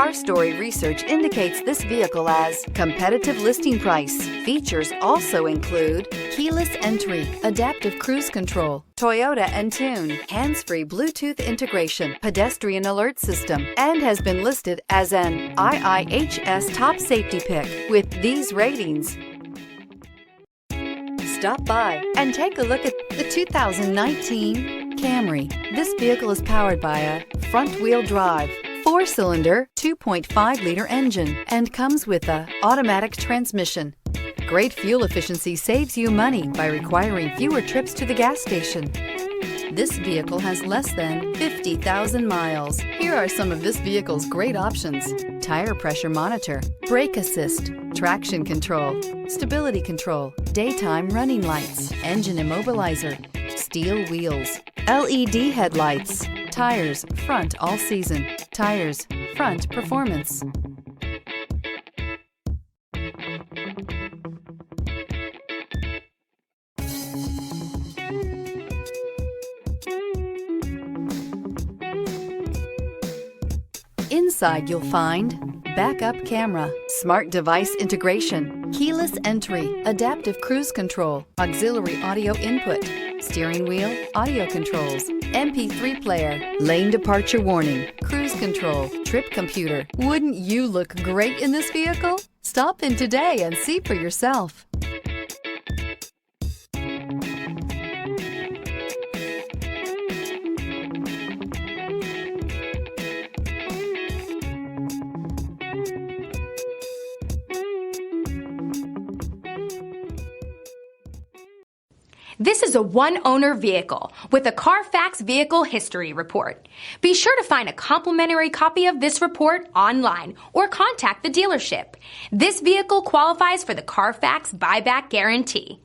Car Story research indicates this vehicle as competitive listing price. Features also include keyless entry, adaptive cruise control, Toyota Entune, hands-free Bluetooth integration, pedestrian alert system, and has been listed as an IIHS top safety pick with these ratings. Stop by and take a look at the 2019 Camry. This vehicle is powered by a front-wheel drive, 4-cylinder, 2.5-liter engine and comes with a automatic transmission. Great fuel efficiency saves you money by requiring fewer trips to the gas station. This vehicle has less than 50,000 miles. Here are some of this vehicle's great options: tire pressure monitor, brake assist, traction control, stability control, daytime running lights, engine immobilizer, steel wheels, LED headlights, tires front all season, tires front performance. Inside you'll find backup camera, smart device integration, keyless entry, adaptive cruise control, auxiliary audio input, steering wheel audio controls, MP3 player, lane departure warning, cruise control, trip computer. Wouldn't you look great in this vehicle? Stop in today and see for yourself. This is a one-owner vehicle with a Carfax Vehicle History Report. Be sure to find a complimentary copy of this report online or contact the dealership. This vehicle qualifies for the Carfax Buyback Guarantee.